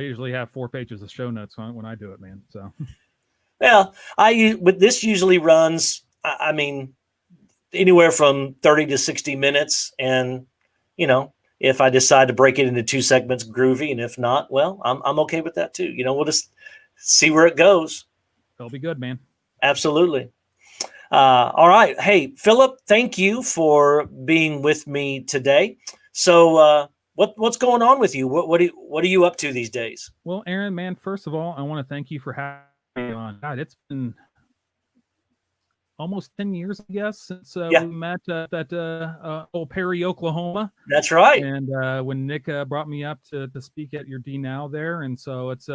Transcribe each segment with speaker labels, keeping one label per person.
Speaker 1: usually have 4 pages of show notes when I do it, man. So,
Speaker 2: well, but this usually runs, I mean, anywhere from 30 to 60 minutes. And, if I decide to break it into 2 segments, groovy. And if not, well, I'm okay with that too. We'll just see where it goes.
Speaker 1: It'll be good, man.
Speaker 2: Absolutely. All right. Hey, Phillip, thank you for being with me today. So, what's going on with you? What are you up to these days?
Speaker 1: Well, Aaron, man, first of all, I want to thank you for having me on. God, it's been almost 10 years, I guess, since we met at that old Perry, Oklahoma.
Speaker 2: That's right.
Speaker 1: And when Nick brought me up to speak at your D Now there, and so it's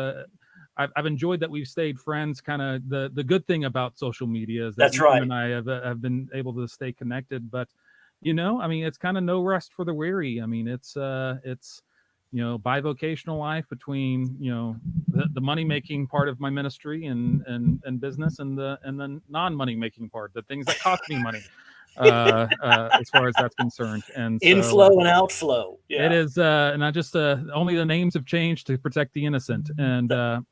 Speaker 1: I've enjoyed that we've stayed friends. Kind of the good thing about social media is that
Speaker 2: That's right.
Speaker 1: and I have been able to stay connected. But I mean, it's kind of no rest for the weary. I mean, it's bivocational life between the money making part of my ministry and business and the non-money making part, the things that cost me money, as far as that's concerned. And so,
Speaker 2: inflow and outflow. Yeah.
Speaker 1: It is, and I just only the names have changed to protect the innocent. And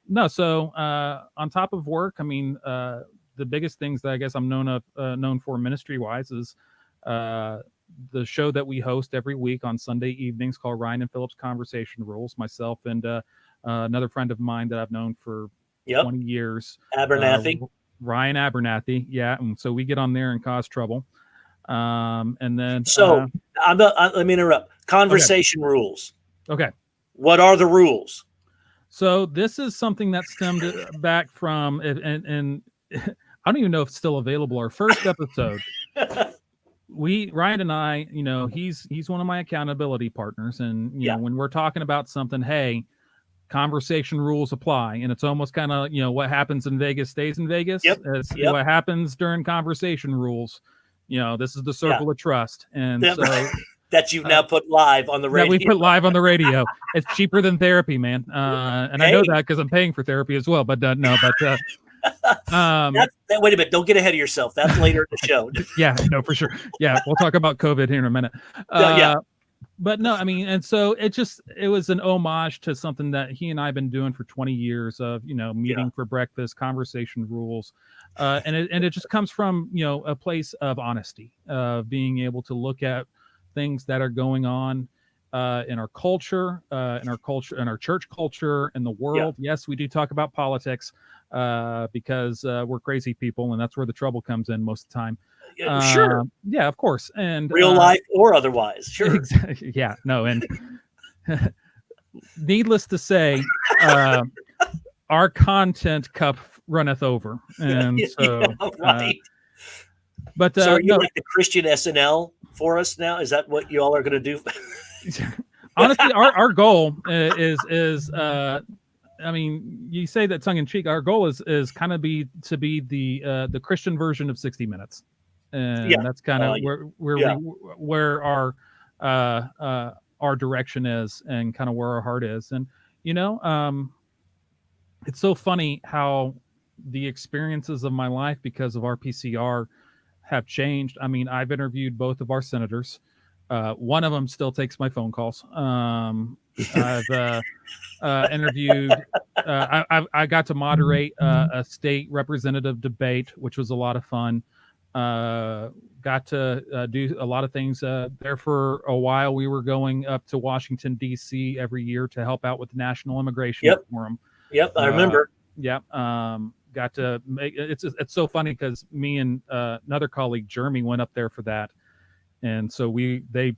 Speaker 1: no, so on top of work, I mean, the biggest things that I guess I'm known for ministry wise is the show that we host every week on Sunday evenings called Ryan and Phillip's Conversation Rules. Myself and another friend of mine that I've known for 20 years.
Speaker 2: Abernathy.
Speaker 1: Ryan Abernathy. Yeah. And so we get on there and cause trouble. And then.
Speaker 2: So let me interrupt. Conversation rules.
Speaker 1: Okay.
Speaker 2: What are the rules?
Speaker 1: So this is something that stemmed back from, and I don't even know if it's still available. Our first episode. Ryan and I, he's one of my accountability partners. And, when we're talking about something, hey, conversation rules apply. And it's almost kind of, what happens in Vegas stays in Vegas.
Speaker 2: Yep.
Speaker 1: What happens during conversation rules. This is the circle of trust. And so
Speaker 2: that you've now put live on the radio.
Speaker 1: That we put live on the radio. It's cheaper than therapy, man. And I know that because I'm paying for therapy as well. But no, but
Speaker 2: wait a minute, don't get ahead of yourself. That's later in the show.
Speaker 1: Yeah, no, for sure. Yeah, we'll talk about COVID here in a minute. But no, I mean, and so it was an homage to something that he and I have been doing for 20 years of, meeting for breakfast, conversation rules. And it just comes from, a place of honesty, being able to look at things that are going on in our culture, in our church culture, in the world. Yeah. Yes, we do talk about politics because we're crazy people, and that's where the trouble comes in most of the time.
Speaker 2: Sure.
Speaker 1: Yeah, of course. And
Speaker 2: real life or otherwise. Sure.
Speaker 1: Exactly. Yeah. No. And needless to say, our content cup runneth over. And so,
Speaker 2: right.
Speaker 1: But
Speaker 2: so are you like the Christian SNL for us now? Is that what you all are going to do?
Speaker 1: Honestly, our goal is I mean, you say that tongue in cheek. Our goal is kind of to be the Christian version of 60 Minutes, and that's kind of where our direction is, and kind of where our heart is. And it's so funny how the experiences of my life because of RPCR have changed. I mean, I've interviewed both of our senators. One of them still takes my phone calls. I've interviewed. I got to moderate a state representative debate, which was a lot of fun. Got to do a lot of things there for a while. We were going up to Washington, D.C. every year to help out with the National Immigration Forum.
Speaker 2: Yep, I remember.
Speaker 1: Yep. Got to make it's so funny because me and another colleague, Jeremy, went up there for that. And so they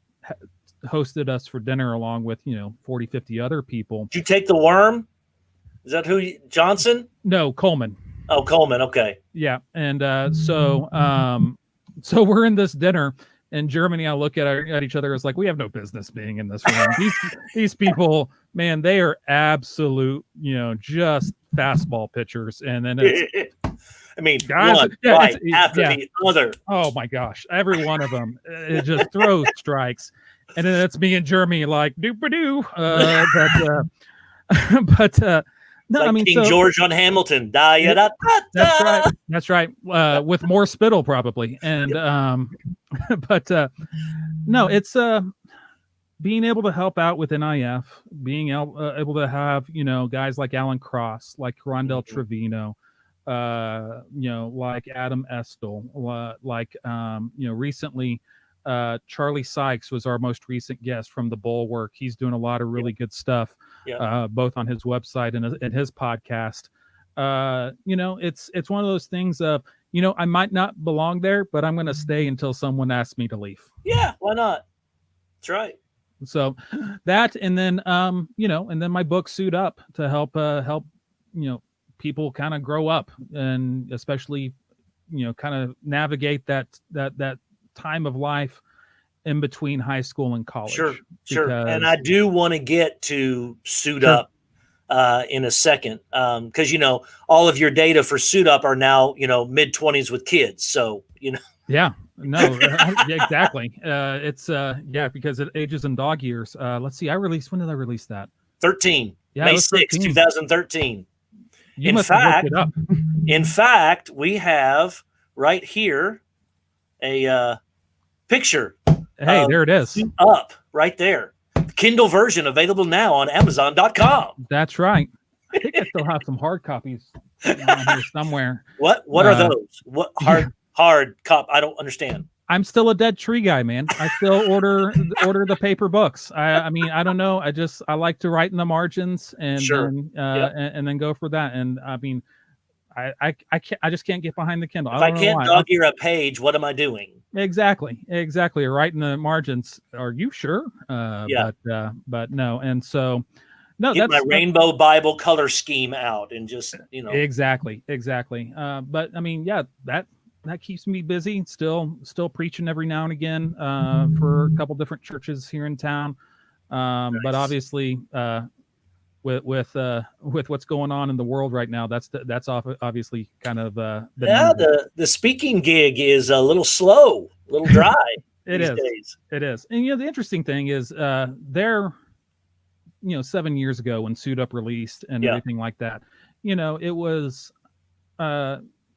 Speaker 1: hosted us for dinner along with, 40, 50 other people.
Speaker 2: Did you take the worm? Is that Johnson?
Speaker 1: No, Coleman.
Speaker 2: Oh, Coleman. Okay.
Speaker 1: Yeah. And so we're in this dinner, and Jeremy and I look at each other as like, we have no business being in this room. These people, man, they are absolute, just fastball pitchers. And then it's,
Speaker 2: I mean,
Speaker 1: guys,
Speaker 2: one right after the other.
Speaker 1: Oh my gosh, every one of them, it just throws strikes, and then it's me and Jeremy like doop-a-doo. But no,
Speaker 2: like
Speaker 1: I mean,
Speaker 2: King George on Hamilton.
Speaker 1: That's right. That's right. With more spittle probably, and but no, it's being able to help out with NIF, being able to have, guys like Alan Cross, like Rondell Trevino, like Adam Estel, like, recently, Charlie Sykes was our most recent guest from the Bulwark. He's doing a lot of really good stuff, both on his website and his podcast. It's one of those things of, I might not belong there, but I'm going to stay until someone asks me to leave.
Speaker 2: Yeah, why not? That's right.
Speaker 1: So that, and then, and then my book Suit Up to help, people kind of grow up, and especially, kind of navigate that time of life in between high school and college.
Speaker 2: Sure. And I do want to get to Suit Up in a second, because all of your data for Suit Up are now mid-20s with kids, so
Speaker 1: Yeah, no, exactly. It's because it ages in dog years. Let's see, when did I release that?
Speaker 2: 13.
Speaker 1: Yeah,
Speaker 2: May 6, 2013.
Speaker 1: You must have looked it up.
Speaker 2: In fact, we have right here a picture.
Speaker 1: Hey, there it is.
Speaker 2: Suit Up right there. Kindle version available now on Amazon.com.
Speaker 1: That's right. I think I still have some hard copies around here somewhere.
Speaker 2: What are those? What hard cop? I don't understand.
Speaker 1: I'm still a dead tree guy, man. I still order the paper books. I mean, I don't know. I like to write in the margins and and then go for that. And I mean, I just can't get behind the Kindle.
Speaker 2: If I can't dog ear a page, what am I doing?
Speaker 1: Exactly. Right in the margins. Are you sure? But no. And so, no,
Speaker 2: Get my rainbow Bible color scheme out and just,
Speaker 1: Exactly. But I mean, that keeps me busy. Still preaching every now and again for a couple different churches here in town. Nice. But obviously, with what's going on in the world right now, that's obviously kind of
Speaker 2: the speaking gig is a little slow, a little dry.
Speaker 1: It is. And the interesting thing is they're 7 years ago when Suit Up released and everything like that, it was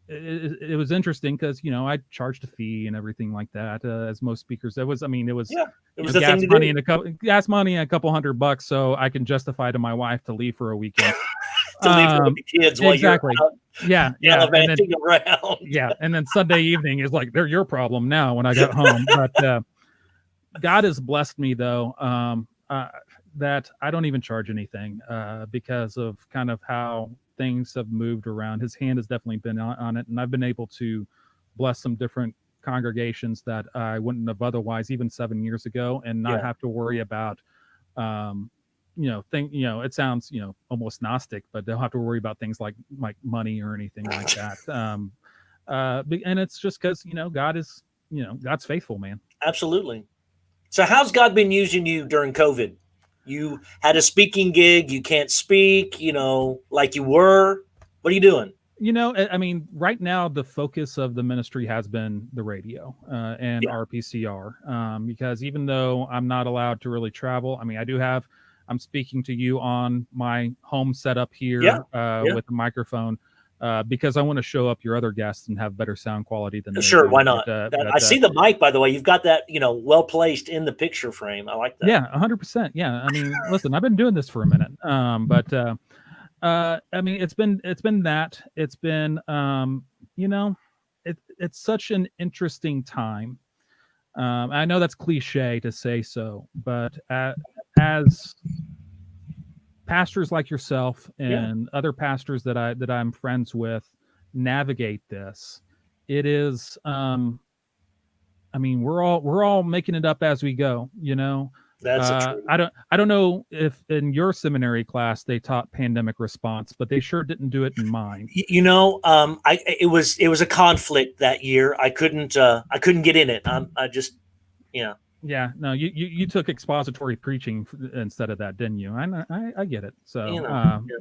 Speaker 1: it was interesting because I charged a fee and everything like that, as most speakers. It was gas money and gas money and a couple $100, so I can justify to my wife to leave for a weekend.
Speaker 2: To leave for the kids while you're out
Speaker 1: gallivanting
Speaker 2: around.
Speaker 1: And then Sunday evening is like they're your problem now when I got home. But God has blessed me though, that I don't even charge anything because of kind of how things have moved around. His hand has definitely been on it, and I've been able to bless some different congregations that I wouldn't have otherwise, even 7 years ago, and not have to worry about it sounds almost Gnostic, but they'll have to worry about things like money or anything like that. And it's just because God is God's faithful, man.
Speaker 2: Absolutely. So how's God been using you during COVID? You had a speaking gig. You can't speak, like you were. What are you doing?
Speaker 1: I mean, right now, the focus of the ministry has been the radio and RPCR, because even though I'm not allowed to really travel, I mean, I'm speaking to you on my home setup here with a microphone because I want to show up your other guests and have better sound quality than
Speaker 2: Sure, why not? I see the mic, by the way. You've got that, well placed in the picture frame. I like that.
Speaker 1: Yeah, 100%. Yeah, I mean, listen, I've been doing this for a minute, I mean, it's been that. It's been, it's such an interesting time. I know that's cliche to say so, but as pastors like yourself and other pastors that I'm friends with navigate this, it is, I mean, we're all making it up as we go,
Speaker 2: That's true.
Speaker 1: I don't know if in your seminary class they taught pandemic response, but they sure didn't do it in mine.
Speaker 2: It was a conflict that year. I couldn't get in it.
Speaker 1: Yeah, no, you took expository preaching instead of that, didn't you? I get it. So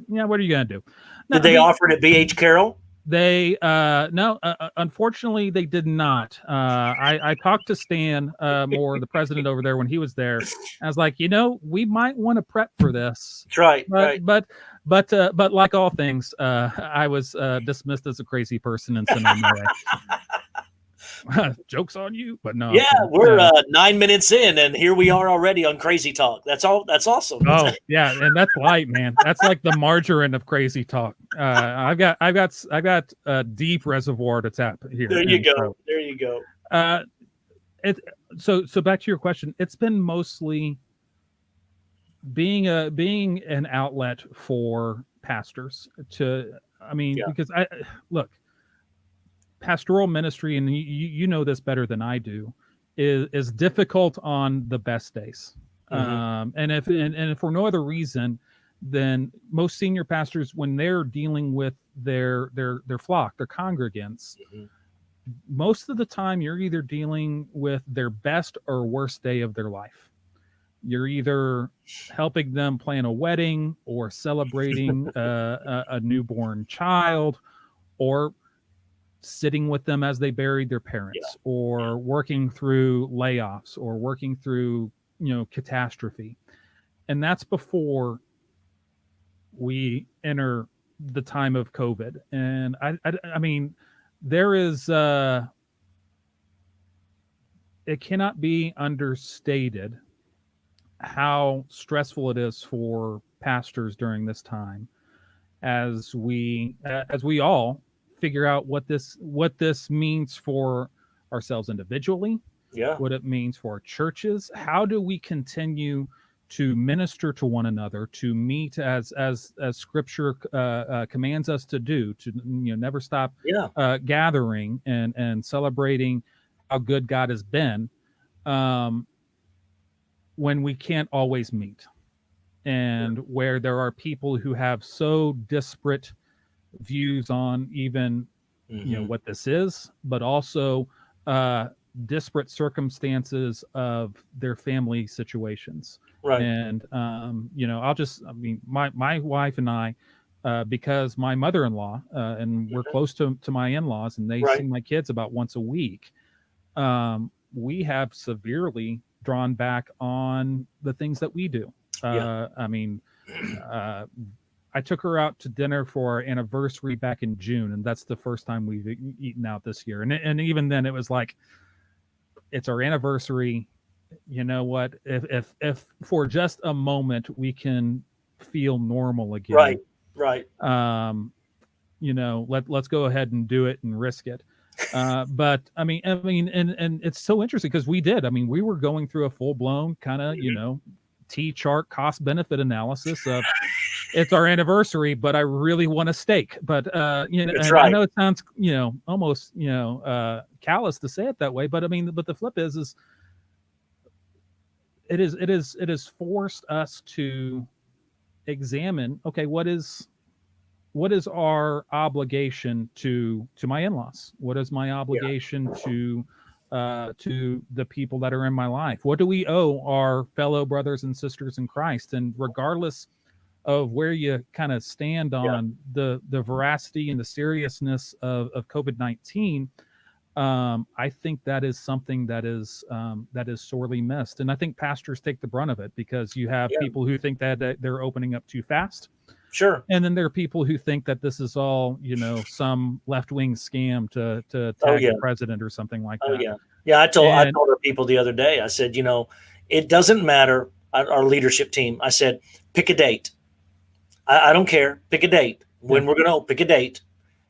Speaker 1: what are you gonna do?
Speaker 2: Did they offer it at BH Carroll?
Speaker 1: They no, unfortunately they did not. I talked to Stan Moore, the president over there, when he was there. I was like, we might want to prep for this.
Speaker 2: That's right.
Speaker 1: But like all things, I was dismissed as a crazy person and sent on my way. Joke's on you, but no.
Speaker 2: Yeah, we're 9 minutes in, and here we are already on Crazy Talk. That's all. That's awesome.
Speaker 1: Oh yeah, and that's light, man. That's like the margarine of Crazy Talk. I've got a deep reservoir to tap here.
Speaker 2: There you go.
Speaker 1: So,
Speaker 2: there you go.
Speaker 1: So back to your question. It's been mostly being an outlet for pastors because I look, pastoral ministry, and you know this better than I do, is difficult on the best days. And if for no other reason, then most senior pastors, when they're dealing with their flock, their congregants, most of the time you're either dealing with their best or worst day of their life. You're either helping them plan a wedding or celebrating a newborn child, or sitting with them as they buried their parents, or working through layoffs, or working through catastrophe. And that's before we enter the time of COVID. And I mean, there is it cannot be understated how stressful it is for pastors during this time, as we all figure out what this means for ourselves individually, what it means for our churches. How do we continue to minister to one another, to meet as Scripture commands us to do, to never stop gathering and celebrating how good God has been, when we can't always meet, and where there are people who have so disparate views on even what this is, but also disparate circumstances of their family situations.
Speaker 2: Right.
Speaker 1: And my wife and I, because my mother-in-law, and we're close to my in-laws, and they see my kids about once a week, we have severely drawn back on the things that we do. I took her out to dinner for our anniversary back in June, and that's the first time we've eaten out this year. And even then, it was like, it's our anniversary. You know what? If for just a moment we can feel normal again,
Speaker 2: right.
Speaker 1: Let's go ahead and do it and risk it. But I mean, and it's so interesting because we did. I mean, we were going through a full blown kind of T-chart cost benefit analysis of, it's our anniversary, but I really want a steak. But I know it sounds almost callous to say it that way, but I mean, but the flip is it is forced us to examine, okay, what is our obligation to my in-laws? What is my obligation to the people that are in my life? What do we owe our fellow brothers and sisters in Christ? And regardless of where you kind of stand on the veracity and the seriousness of COVID-19, I think that is something that is sorely missed. And I think pastors take the brunt of it, because you have people who think that they're opening up too fast.
Speaker 2: Sure.
Speaker 1: And then there are people who think that this is all, some left-wing scam to tag the president or something like that.
Speaker 2: Yeah. I told our people the other day, I said, it doesn't matter, our leadership team. I said, pick a date. I don't care. Pick a date. When we're going to pick a date.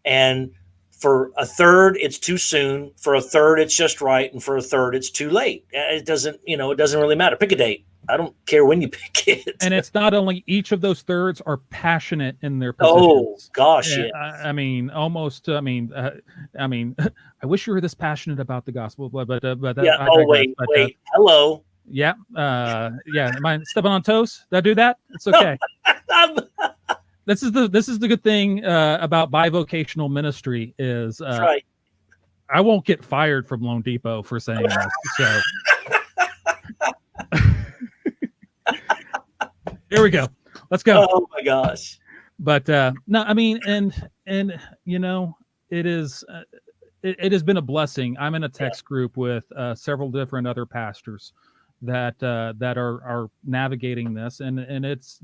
Speaker 2: And for a third, it's too soon. For a third, it's just right. And for a third, it's too late. It doesn't really matter. Pick a date. I don't care when you pick it.
Speaker 1: And it's not only each of those thirds are passionate in their positions.
Speaker 2: Oh gosh, yeah.
Speaker 1: I mean, almost. I mean, I wish you were this passionate about the gospel, but
Speaker 2: yeah. Wait. Hello.
Speaker 1: Yeah. Am I stepping on toes? Did I do that? It's okay. This is the good thing about bivocational ministry is
Speaker 2: right.
Speaker 1: I won't get fired from Lone Depot for saying this. So. Here we go. Let's go.
Speaker 2: Oh my gosh.
Speaker 1: But no, I mean, and it is it has been a blessing. I'm in a text group with several different other pastors that are navigating this, and it's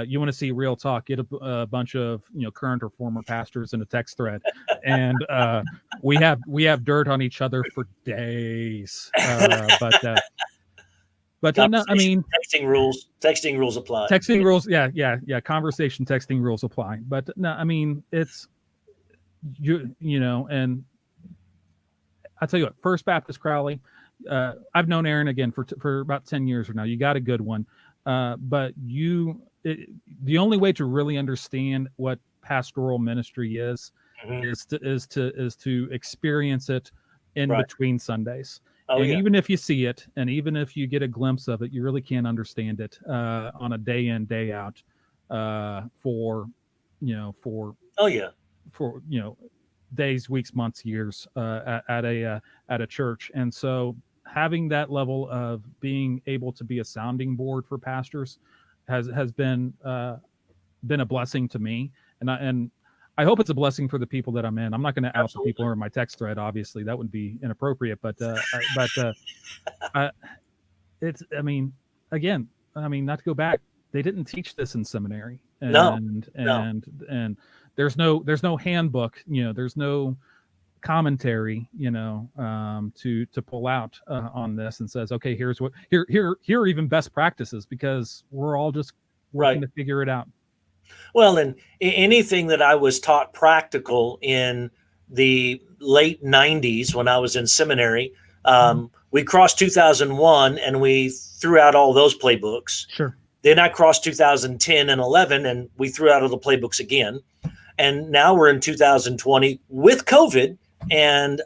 Speaker 1: you want to see real talk, get a bunch of current or former pastors in a text thread, and we have dirt on each other for days. But no, I mean,
Speaker 2: texting rules apply.
Speaker 1: Texting rules, yeah. Conversation texting rules apply. But no, I mean, it's and I'll tell you what, First Baptist Crowley. I've known Aaron again for about 10 years now. You got a good one, but the only way to really understand what pastoral ministry is to experience it in between Sundays. Even if you see it, and even if you get a glimpse of it, you really can't understand it on a day in, day out for days, weeks, months, years at a church. And so having that level of being able to be a sounding board for pastors has been a blessing to me, and I hope it's a blessing for the people that I'm in. I'm not going to out the people who are in my text thread. Obviously, that would be inappropriate. But it's. I mean, again, not to go back. They didn't teach this in seminary, and there's no handbook. There's no commentary. To pull out on this and says, okay, here are even best practices, because we're all just working to figure it out.
Speaker 2: Well, and anything that I was taught practical in the late 90s when I was in seminary, we crossed 2001 and we threw out all those playbooks.
Speaker 1: Sure.
Speaker 2: Then I crossed 2010 and 11 and we threw out all the playbooks again. And now we're in 2020 with COVID and,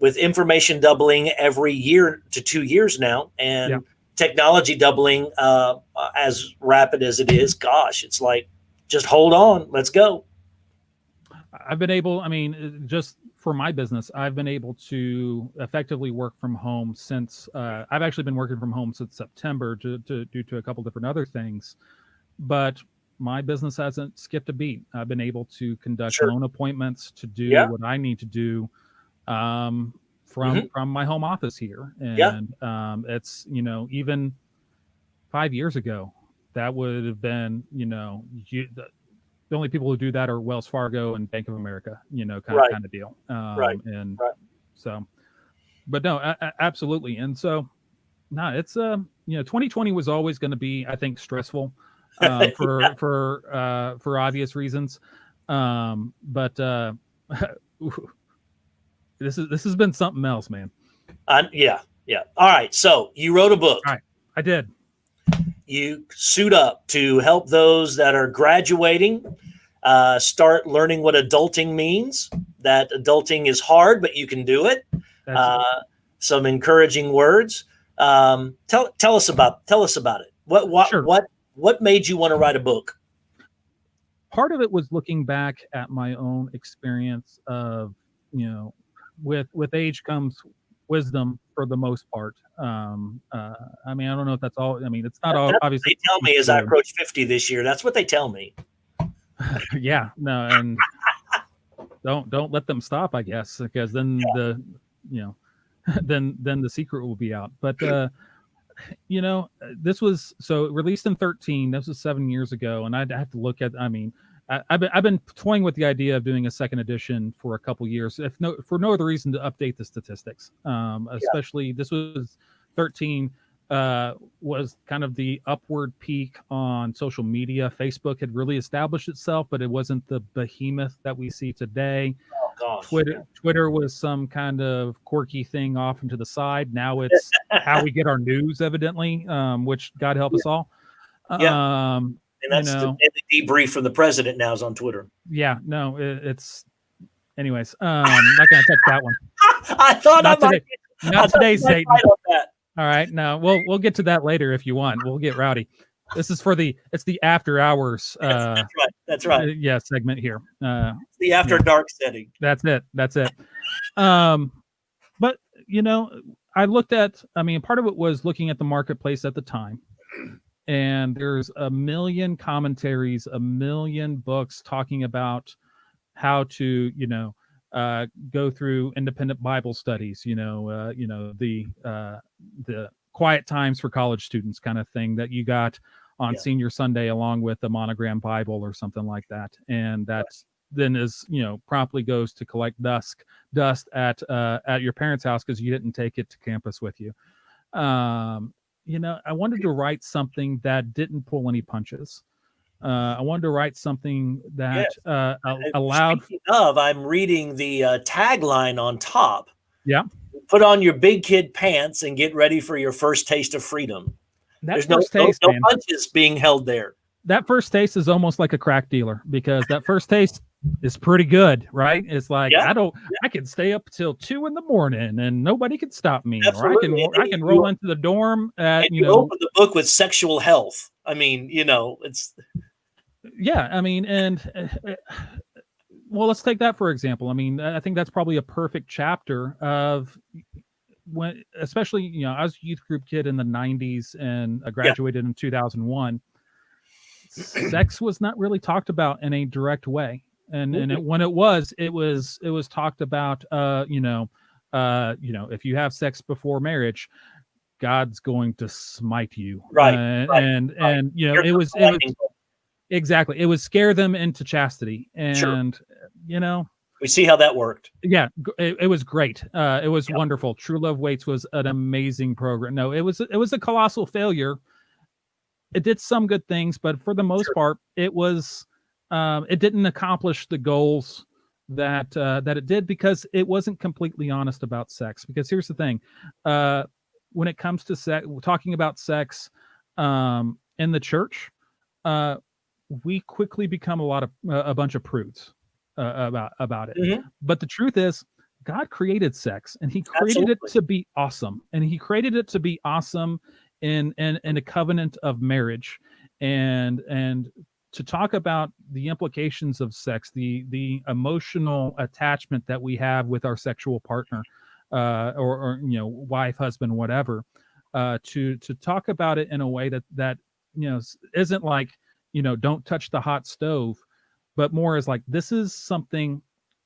Speaker 2: with information doubling every year to 2 years now. And technology doubling as rapid as it is, gosh, it's like, just hold on, let's go.
Speaker 1: I've been able, just for my business, I've been able to effectively work from home since, I've actually been working from home since September due to a couple different other things, but my business hasn't skipped a beat. I've been able to conduct loan appointments, to do what I need to do from my home office here. And it's, even 5 years ago, that would have been, the only people who do that are Wells Fargo and Bank of America, kind of deal. So, but no, absolutely. And so, no, it's, 2020 was always going to be, I think, stressful for obvious reasons. But this has been something else, man.
Speaker 2: Yeah. All right. So you wrote a book.
Speaker 1: All right. I did.
Speaker 2: You suit up to help those that are graduating start learning what adulting means. That adulting is hard, but you can do it. Some encouraging words. Tell us about it. What made you want to write a book?
Speaker 1: Part of it was looking back at my own experience of, with age comes wisdom for the most part. I don't know if that's all. It's not all. Obviously,
Speaker 2: they tell me as I approach 50 this year. That's what they tell me.
Speaker 1: Yeah, no, and don't let them stop, I guess, because then then the secret will be out. But this was released in 2013. This was 7 years ago, and I'd have to look at. I've been toying with the idea of doing a second edition for a couple years, for no other reason to update the statistics. Especially this was 13 was kind of the upward peak on social media. Facebook had really established itself, but it wasn't the behemoth that we see today.
Speaker 2: Oh, gosh.
Speaker 1: Twitter was some kind of quirky thing off and to the side. Now it's how we get our news, evidently, which God help us all.
Speaker 2: And that's the debrief from the president now is on Twitter.
Speaker 1: Yeah, no, it's. Anyways, not gonna touch that one.
Speaker 2: I thought
Speaker 1: not today, Satan. All right, no, we'll get to that later if you want. We'll get rowdy. This is it's the after hours.
Speaker 2: That's right.
Speaker 1: Yeah, segment here.
Speaker 2: It's the after dark setting.
Speaker 1: That's it. But I looked at. Part of it was looking at the marketplace at the time. And there's a million commentaries, a million books talking about how to, go through independent Bible studies, the quiet times for college students kind of thing that you got on Senior Sunday, along with a monogram Bible or something like that. And that's then is, promptly goes to collect dust at your parents' house because you didn't take it to campus with you. I wanted to write something that didn't pull any punches. I wanted to write something that allowed.
Speaker 2: Speaking of, I'm reading the tagline on top.
Speaker 1: Yeah.
Speaker 2: Put on your big kid pants and get ready for your first taste of freedom. There's no punches being held there.
Speaker 1: That first taste is almost like a crack dealer, because that first taste is pretty good, right? It's like, I can stay up till 2 a.m. and nobody can stop me.
Speaker 2: Absolutely.
Speaker 1: Or I can roll into the dorm at,
Speaker 2: you open the book with sexual health. I mean, it's.
Speaker 1: Yeah. I mean, well, let's take that for example. I mean, I think that's probably a perfect chapter of when, especially, I was a youth group kid in the 90s and I graduated in 2001. Sex was not really talked about in a direct way. When it was talked about, if you have sex before marriage, God's going to smite you.
Speaker 2: Right.
Speaker 1: It was exactly, it would scare them into chastity. And,
Speaker 2: we see how that worked.
Speaker 1: Yeah, it was great. It was wonderful. True Love Waits was an amazing program. No, it was a colossal failure. It did some good things, but for the most part, it was it didn't accomplish the goals that it did, because it wasn't completely honest about sex. Because here's the thing, when it comes to sex, talking about sex in the church, we quickly become a bunch of prudes about it.
Speaker 2: Mm-hmm.
Speaker 1: But the truth is, God created sex, and He created it to be awesome, and He created it to be awesome in a covenant of marriage, and to talk about the implications of sex, the emotional attachment that we have with our sexual partner, or wife, husband, whatever, to talk about it in a way that isn't like, don't touch the hot stove, but more is like, this is something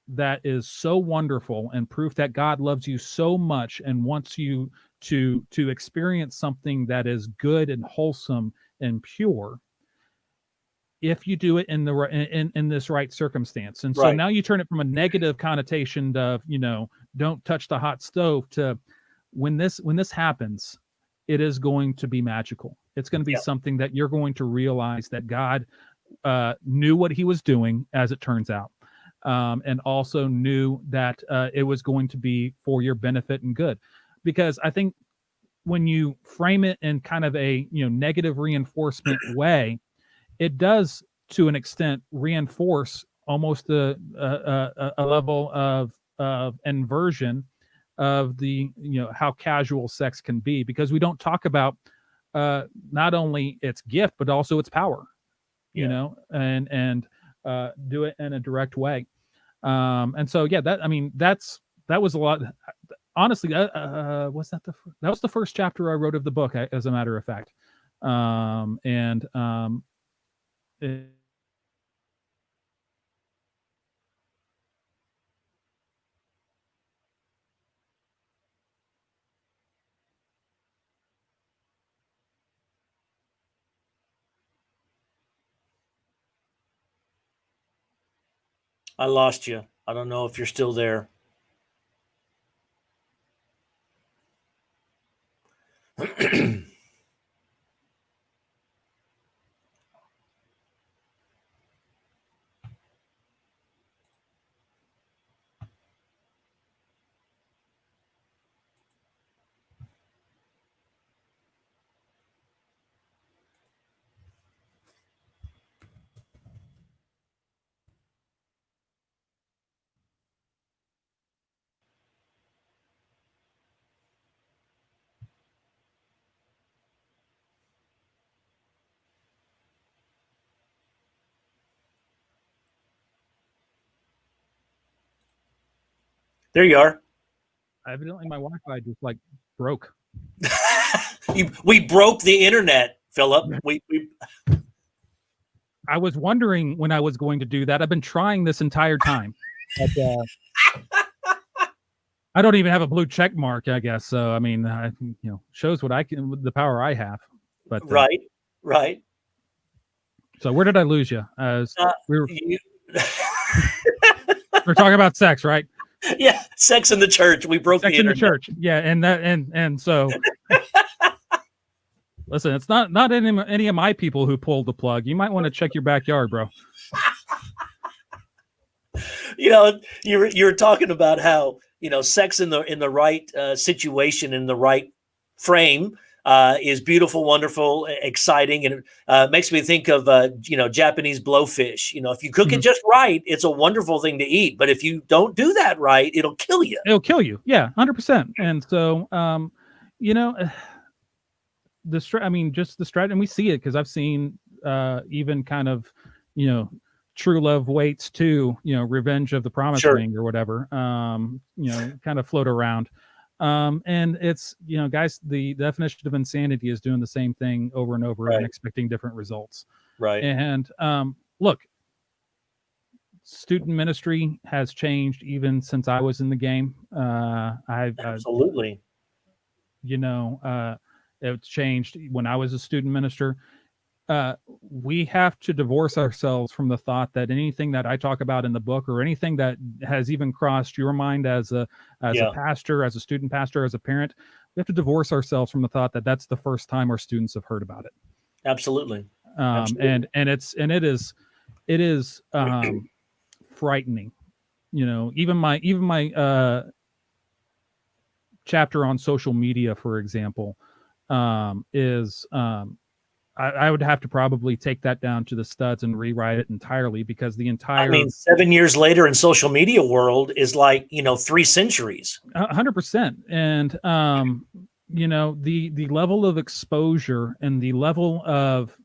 Speaker 1: that is so wonderful and proof that God loves you so much and wants you to experience something that is good and wholesome and pure, if you do it in the in this right circumstance. And so now you turn it from a negative connotation of, don't touch the hot stove, to when this happens, it is going to be magical. It's going to be something that you're going to realize that God knew what He was doing, as it turns out, and also knew that it was going to be for your benefit and good. Because I think when you frame it in kind of a negative reinforcement way, it does to an extent reinforce almost a level of inversion of the how casual sex can be, because we don't talk about not only its gift but also its power, and do it in a direct way. And so that was a lot. Honestly, that was the first chapter I wrote of the book, as a matter of fact.
Speaker 2: I lost you. I don't know if you're still there. There you are.
Speaker 1: Evidently, my Wi-Fi just broke.
Speaker 2: We broke the internet, Philip.
Speaker 1: I was wondering when I was going to do that. I've been trying this entire time. But, I don't even have a blue check mark, I guess. So, I mean, shows what the power I have. But
Speaker 2: right.
Speaker 1: So where did I lose you? We were we're talking about sex, right?
Speaker 2: Yeah, sex in the church. We broke
Speaker 1: sex
Speaker 2: the
Speaker 1: in
Speaker 2: internet.
Speaker 1: the church. Yeah, and so listen, it's not any of my people who pulled the plug. You might want to check your backyard, bro.
Speaker 2: You were talking about how sex in the right situation, in the right frame, is beautiful, wonderful, exciting, and makes me think of Japanese blowfish. If you cook it just right, it's a wonderful thing to eat. But if you don't do that right, it'll kill you.
Speaker 1: It'll kill you. Yeah, 100%. And so, just the strategy, and we see it because I've seen even kind of, True Love Waits to, Revenge of the Promised Ring or whatever, kind of float around. And it's, guys, the definition of insanity is doing the same thing over and over and expecting different results.
Speaker 2: Right.
Speaker 1: And look, student ministry has changed even since I was in the game.
Speaker 2: Absolutely.
Speaker 1: It's changed when I was a student minister. We have to divorce ourselves from the thought that anything that I talk about in the book or anything that has even crossed your mind as a pastor, as a student pastor, as a parent, we have to divorce ourselves from the thought that that's the first time our students have heard about it.
Speaker 2: Absolutely.
Speaker 1: And it is frightening. Even my chapter on social media, for example, is I would have to probably take that down to the studs and rewrite it entirely, because the entire
Speaker 2: 7 years later in social media world is like 3 centuries.
Speaker 1: 100%. And the level of exposure and the level of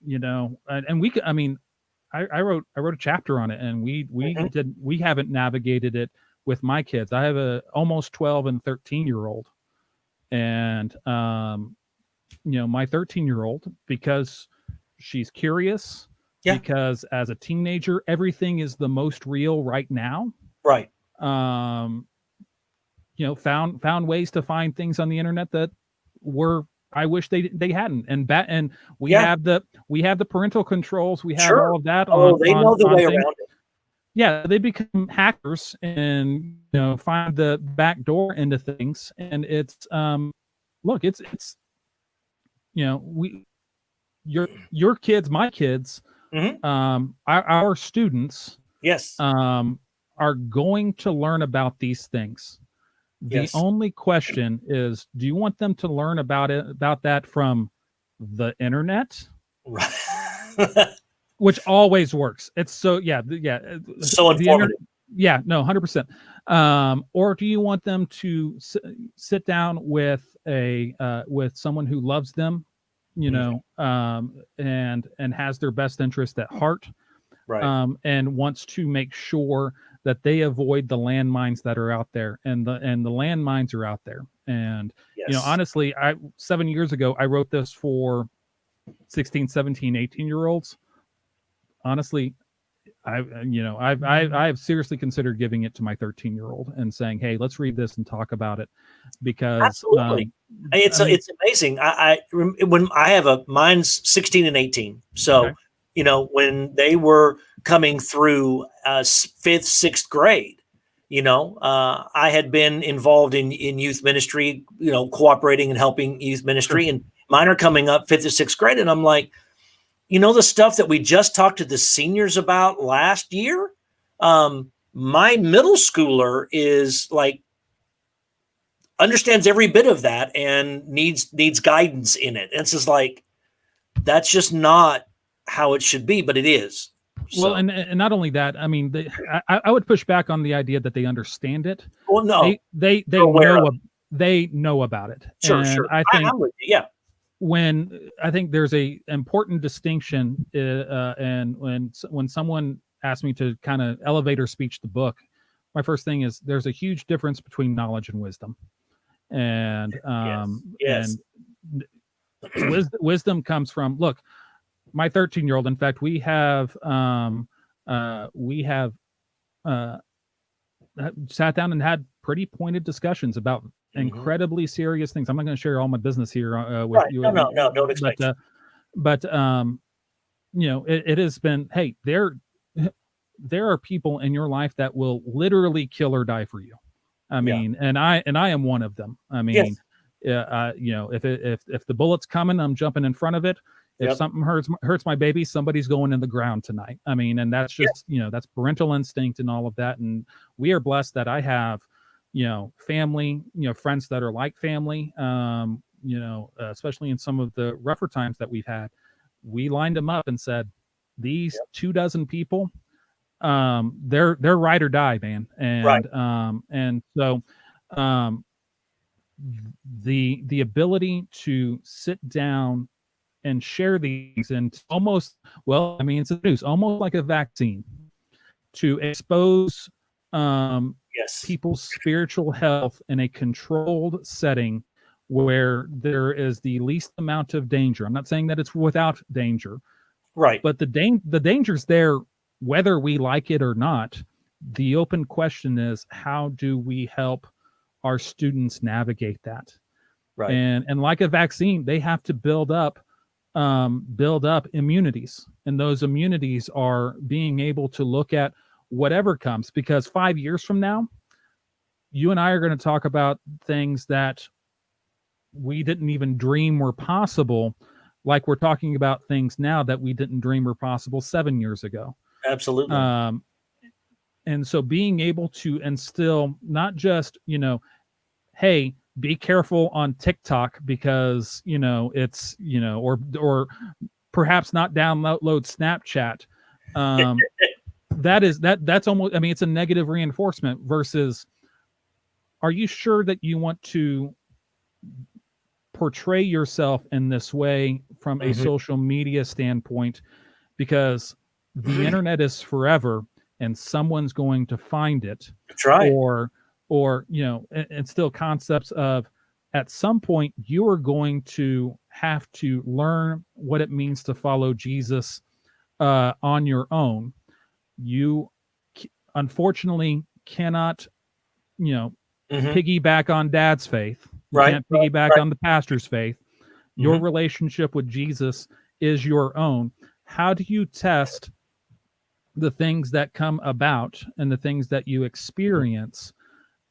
Speaker 1: and we could, I wrote a chapter on it, and we haven't navigated it with my kids. I have a almost 12 and 13-year-old, and my 13-year-old, because she's curious, because as a teenager everything is the most real right now,
Speaker 2: right?
Speaker 1: Found ways to find things on the internet that I wish they hadn't, and we have the parental controls, we have all of that.
Speaker 2: They know the way around it.
Speaker 1: Yeah, they become hackers and find the back door into things, and it's look, it's your kids, my kids, our students,
Speaker 2: yes,
Speaker 1: are going to learn about these things. The only question is, do you want them to learn about that from the internet?
Speaker 2: Right.
Speaker 1: Which always works. It's so
Speaker 2: informative.
Speaker 1: 100%. Or do you want them to sit down with with someone who loves them, and has their best interest at heart,
Speaker 2: right?
Speaker 1: And wants to make sure that they avoid the landmines that are out there, and the landmines are out there. And honestly, 7 years ago I wrote this for 16, 17, 18-year-olds. Honestly, I've seriously considered giving it to my 13-year-old and saying, hey, let's read this and talk about it, because
Speaker 2: absolutely. It's amazing. When I have mine's 16 and 18. So, when they were coming through 5th, 6th grade, I had been involved in youth ministry, cooperating and helping youth ministry, and mine are coming up 5th or 6th grade. And I'm like, the stuff that we just talked to the seniors about last year, my middle schooler is like, understands every bit of that and needs guidance in it. And it's just like, that's just not how it should be, but it is.
Speaker 1: Well, and not only that, I would push back on the idea that they understand it.
Speaker 2: Well, no,
Speaker 1: they know about it.
Speaker 2: Sure.
Speaker 1: I think
Speaker 2: I'm with you. Yeah.
Speaker 1: When I think there's a important distinction, and when someone asks me to kind of elevator speech the book, my first thing is there's a huge difference between knowledge and wisdom. And
Speaker 2: yes.
Speaker 1: And wisdom comes from, look, my 13-year-old, in fact, we have sat down and had pretty pointed discussions about incredibly serious things. I'm not going to share all my business here with you.
Speaker 2: No, don't expect.
Speaker 1: But it has been, hey, there are people in your life that will literally kill or die for you. I mean, and I am one of them. I mean, if the bullet's coming, I'm jumping in front of it. If something hurts my baby, somebody's going in the ground tonight. I mean, and that's just, that's parental instinct and all of that. And we are blessed that I have, family, friends that are like family, especially in some of the rougher times that we've had. We lined them up and said, these 24 people, they're ride or die, man. And so, the ability to sit down and share these, and almost, well, I mean, it's a news, almost like a vaccine, to expose people's spiritual health in a controlled setting where there is the least amount of danger. I'm not saying that it's without danger,
Speaker 2: right?
Speaker 1: But the danger's there, whether we like it or not. The open question is, how do we help our students navigate that?
Speaker 2: Right.
Speaker 1: And like a vaccine, they have to build up immunities, and those immunities are being able to look at whatever comes, because 5 years from now, you and I are going to talk about things that we didn't even dream were possible, like we're talking about things now that we didn't dream were possible 7 years ago.
Speaker 2: Absolutely.
Speaker 1: And so being able to instill not just, hey, be careful on TikTok because, it's, or perhaps not download Snapchat. That's almost, I mean, it's a negative reinforcement versus, are you sure that you want to portray yourself in this way from a social media standpoint? Because the internet is forever and someone's going to find it.
Speaker 2: That's right.
Speaker 1: Or and still concepts of, at some point you are going to have to learn what it means to follow Jesus on your own. You unfortunately cannot piggyback on dad's faith. You can't piggyback on the pastor's faith. Your relationship with Jesus is your own. How do you test the things that come about and the things that you experience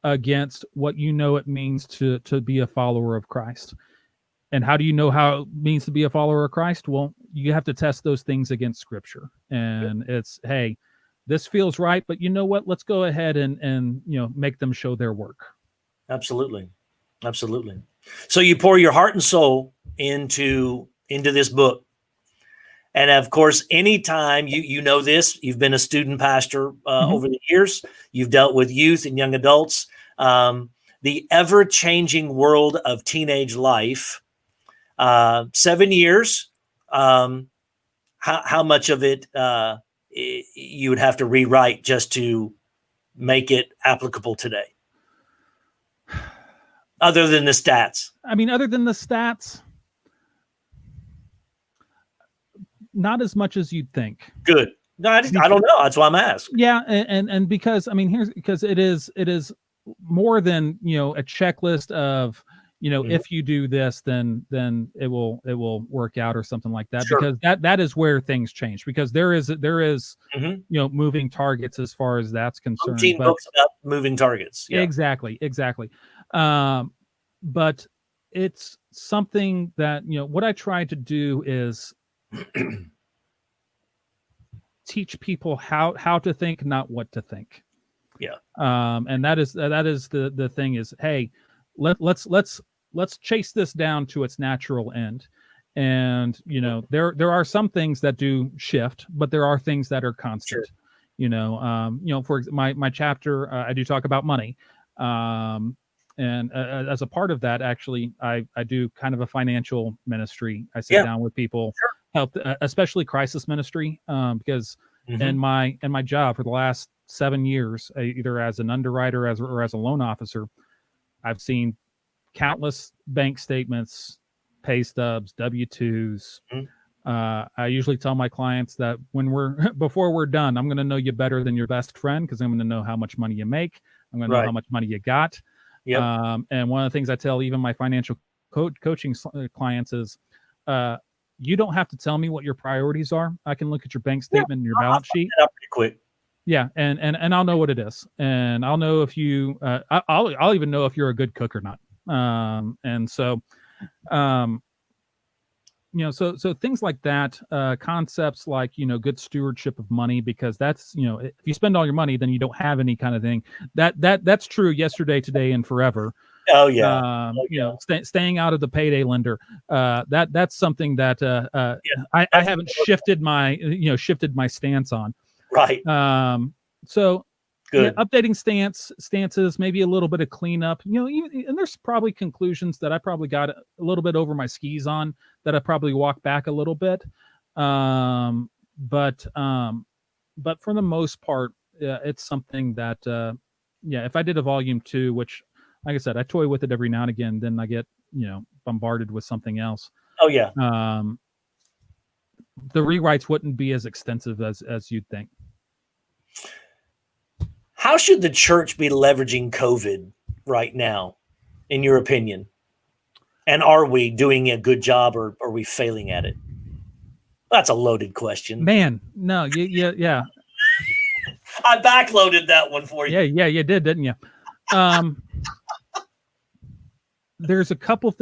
Speaker 1: against what it means to be a follower of Christ? And how do you know how it means to be a follower of Christ? Well, you have to test those things against Scripture. And it's, hey, this feels right, but you know what? Let's go ahead and make them show their work.
Speaker 2: Absolutely. Absolutely. So you pour your heart and soul into this book. And of course, anytime you know this, you've been a student pastor over the years, you've dealt with youth and young adults, the ever-changing world of teenage life, 7 years, how much of it you would have to rewrite just to make it applicable today? Other than the stats.
Speaker 1: I mean, other than the stats, not as much as you'd think.
Speaker 2: Good. No, I don't know. That's why I'm asking.
Speaker 1: Yeah, and because, I mean, because it is more than a checklist of if you do this, then it will work out or something like that. Sure. Because that is where things change, because there is moving targets as far as that's concerned.
Speaker 2: 15 books about moving targets.
Speaker 1: Yeah. Exactly. But it's something that what I try to do is teach people how to think, not what to think.
Speaker 2: Yeah.
Speaker 1: And that is the thing is, hey, let's chase this down to its natural end. And there are some things that do shift, but there are things that are constant. Sure. For my chapter, I do talk about money. And as a part of that, actually, I do kind of a financial ministry. I sit down with people, help, especially crisis ministry, because in my job for the last 7 years, either as an underwriter or as a loan officer, I've seen countless bank statements, pay stubs, W-2s. I usually tell my clients that before we're done, I'm going to know you better than your best friend, because I'm going to know how much money you make. I'm going to know how much money you got. Yep. And one of the things I tell even my financial coaching clients is, you don't have to tell me what your priorities are. I can look at your bank statement and your
Speaker 2: I'll
Speaker 1: balance
Speaker 2: find
Speaker 1: sheet.
Speaker 2: that out pretty quick.
Speaker 1: Yeah, and I'll know what it is, and I'll know if you. I'll even know if you're a good cook or not. And so, so things like that, concepts like, good stewardship of money, because that's, if you spend all your money, then you don't have any kind of thing. That's true yesterday, today, and forever.
Speaker 2: Oh yeah.
Speaker 1: Staying out of the payday lender. That's something that I haven't shifted my stance on.
Speaker 2: Right.
Speaker 1: So
Speaker 2: Good.
Speaker 1: updating stances, maybe a little bit of cleanup, and there's probably conclusions that I probably got a little bit over my skis on, that I probably walk back a little bit. But for the most part, it's something that, if I did a volume 2, which, like I said, I toy with it every now and again, then I get, bombarded with something else.
Speaker 2: Oh yeah.
Speaker 1: The rewrites wouldn't be as extensive as you'd think.
Speaker 2: How should the church be leveraging COVID right now, in your opinion? And are we doing a good job, or are we failing at it? That's a loaded question.
Speaker 1: Man, no, yeah.
Speaker 2: I backloaded that one for you.
Speaker 1: Yeah, you did, didn't you? There's a couple.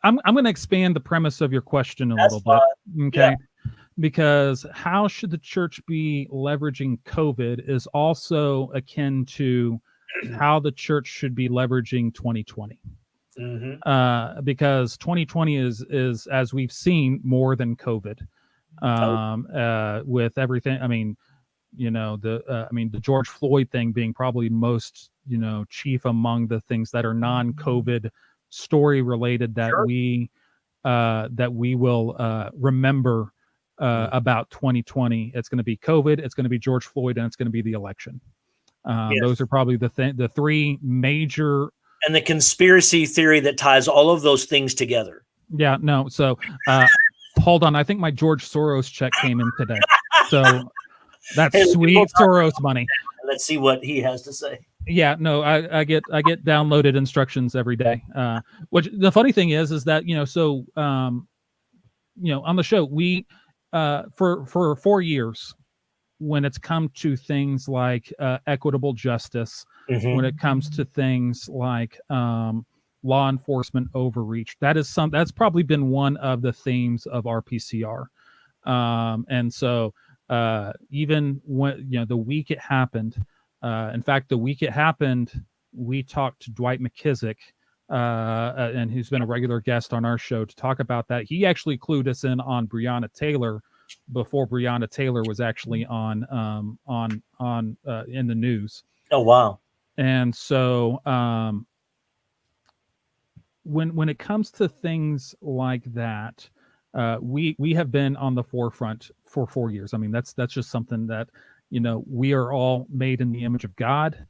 Speaker 1: I'm going to expand the premise of your question a little bit, okay? Yeah. Because how should the church be leveraging COVID is also akin to how the church should be leveraging 2020. Mm-hmm. Because 2020 is, as we've seen, more than COVID. With everything, I mean, the George Floyd thing being probably most, chief among the things that are non-COVID story related that sure. we will remember about 2020. It's going to be COVID, it's going to be George Floyd, and it's going to be the election. Yes. Those are probably the three major.
Speaker 2: And the conspiracy theory that ties all of those things together.
Speaker 1: Yeah, no. So hold on. I think my George Soros check came in today. So that's sweet Soros money.
Speaker 2: Let's see what he has to say.
Speaker 1: Yeah, no, I get downloaded instructions every day. Which the funny thing is that, on the show, we for 4 years, when it's come to things like equitable justice, mm-hmm. when it comes to things like law enforcement overreach, that's probably been one of the themes of RPCR. And so even when, the week it happened, in fact, the week it happened, we talked to Dwight McKissick, and who's been a regular guest on our show, to talk about that. He actually clued us in on Breonna Taylor before Breonna Taylor was actually on in the news.
Speaker 2: Oh, wow.
Speaker 1: And so when it comes to things like that, we have been on the forefront for 4 years. I mean, that's just something that, we are all made in the image of God,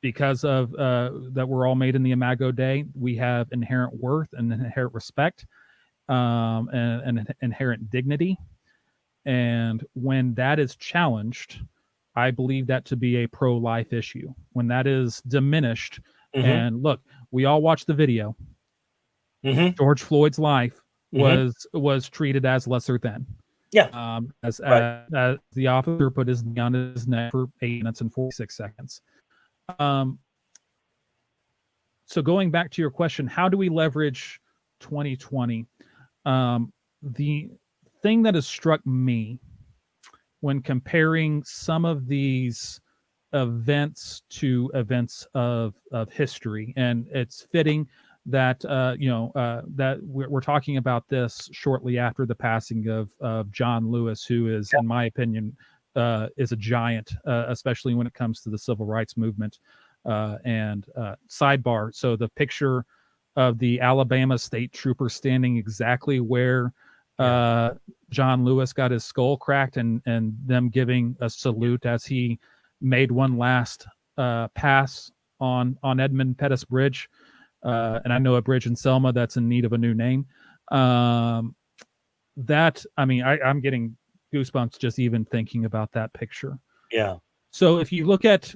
Speaker 1: because of that we're all made in the Imago Dei. We have inherent worth and inherent respect, and inherent dignity. And when that is challenged, I believe that to be a pro-life issue. When that is diminished, mm-hmm. and look, we all watched the video. Mm-hmm. George Floyd's life was treated as lesser than.
Speaker 2: Yeah.
Speaker 1: As the officer put his knee on his neck for 8 minutes and 46 seconds. So going back to your question, how do we leverage 2020? The thing that has struck me when comparing some of these events to events of history, and it's fitting that that we're talking about this shortly after the passing of John Lewis, who is, in my opinion, is a giant, especially when it comes to the civil rights movement. And sidebar, so the picture of the Alabama state trooper standing exactly where John Lewis got his skull cracked, and them giving a salute as he made one last pass on Edmund Pettus Bridge. And I know a bridge in Selma that's in need of a new name. I'm getting goosebumps just even thinking about that picture.
Speaker 2: Yeah.
Speaker 1: So if you look at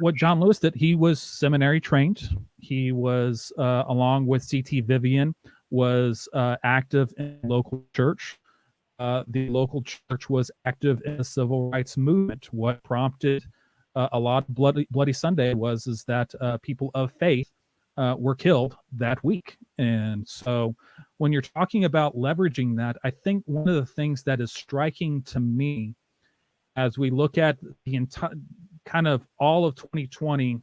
Speaker 1: what John Lewis did, he was seminary trained. He was, along with C.T. Vivian, was active in local church. The local church was active in the civil rights movement. What prompted a lot of Bloody Sunday is that people of faith were killed that week. And so when you're talking about leveraging that, I think one of the things that is striking to me as we look at the entire kind of all of 2020,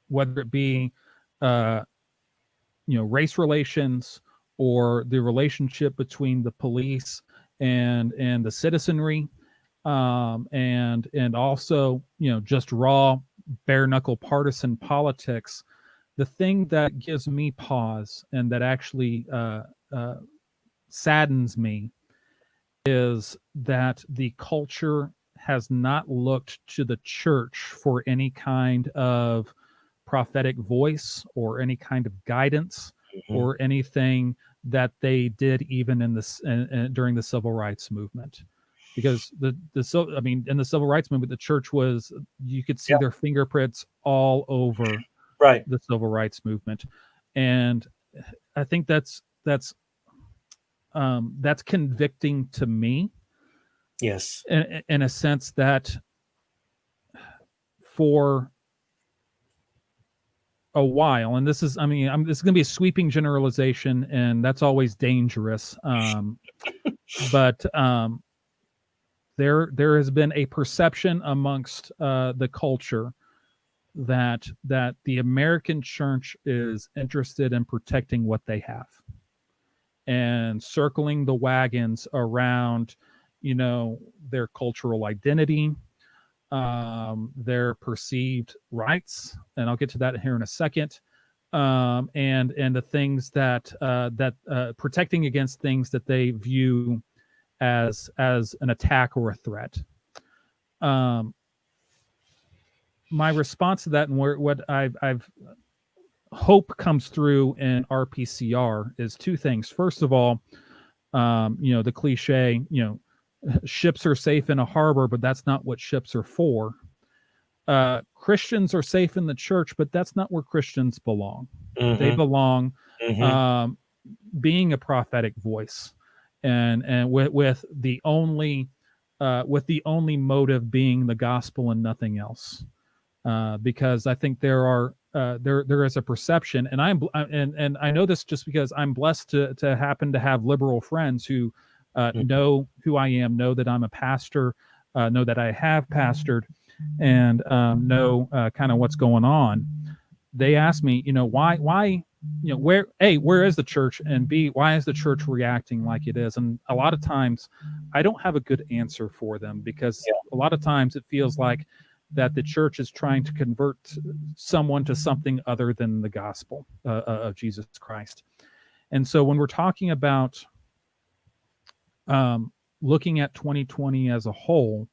Speaker 1: whether it be race relations or the relationship between the police and the citizenry, and also just raw bare knuckle partisan politics, the thing that gives me pause and that actually saddens me is that the culture has not looked to the church for any kind of prophetic voice or any kind of guidance or anything that they did even in this during the civil rights movement. Because in the civil rights movement, the church was, you could see their fingerprints all over the civil rights movement. And I think that's convicting to me.
Speaker 2: Yes.
Speaker 1: In a sense that for a while, and this is going to be a sweeping generalization, and that's always dangerous. But there has been a perception amongst the culture that the American church is interested in protecting what they have and circling the wagons around, their cultural identity, their perceived rights, and I'll get to that here in a second, and the things that protecting against things that they view as an attack or a threat. My response to that, and what I've hope comes through in RPCR, is two things. First of all, the cliche, ships are safe in a harbor, but that's not what ships are for. Christians are safe in the church, but that's not where Christians belong. They belong being a prophetic voice, and with the only motive being the gospel and nothing else. Because I think there is a perception, and I know this just because I'm blessed to happen to have liberal friends who know who I am, know that I'm a pastor, know that I have pastored, and know kind of what's going on. They ask me, why, where is the church, and B, why is the church reacting like it is? And a lot of times I don't have a good answer for them, because a lot of times it feels like that the church is trying to convert someone to something other than the gospel of Jesus Christ. And so when we're talking about looking at 2020 as a whole,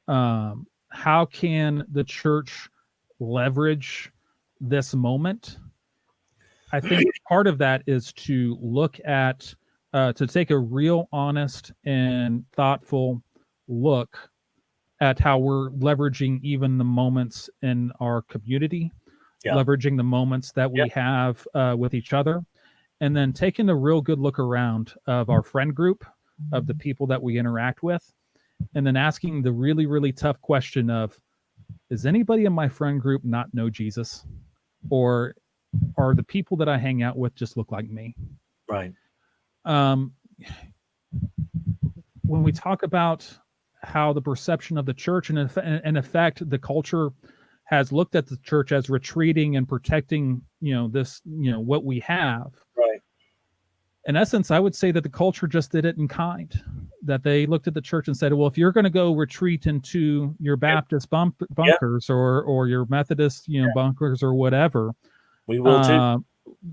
Speaker 1: how can the church leverage this moment? I think part of that is to look at, to take a real honest and thoughtful look at how we're leveraging even the moments in our community, leveraging the moments that we have with each other, and then taking a real good look around of our friend group, of the people that we interact with, and then asking the really, really tough question of, does anybody in my friend group not know Jesus? Or are the people that I hang out with just look like me?
Speaker 2: Right.
Speaker 1: When we talk about how the perception of the church, and in effect, the culture has looked at the church as retreating and protecting, this, what we have.
Speaker 2: Right.
Speaker 1: In essence, I would say that the culture just did it in kind. That they looked at the church and said, well, if you're going to go retreat into your Baptist bunkers or your Methodist, bunkers or whatever,
Speaker 2: we will too.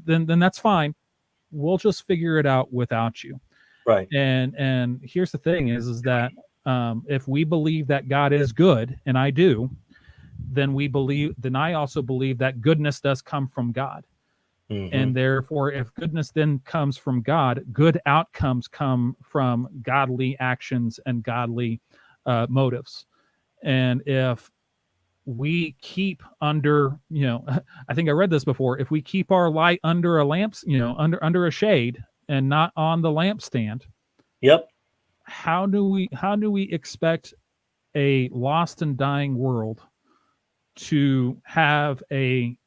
Speaker 1: Then that's fine. We'll just figure it out without you.
Speaker 2: Right.
Speaker 1: And here's the thing is that if we believe that God is good, and I do, then I also believe that goodness does come from God. And therefore, if goodness then comes from God, good outcomes come from godly actions and godly motives. And if we keep under, I think I read this before, if we keep our light under a lamp, under a shade and not on the lampstand.
Speaker 2: Yep.
Speaker 1: How do we expect a lost and dying world to have a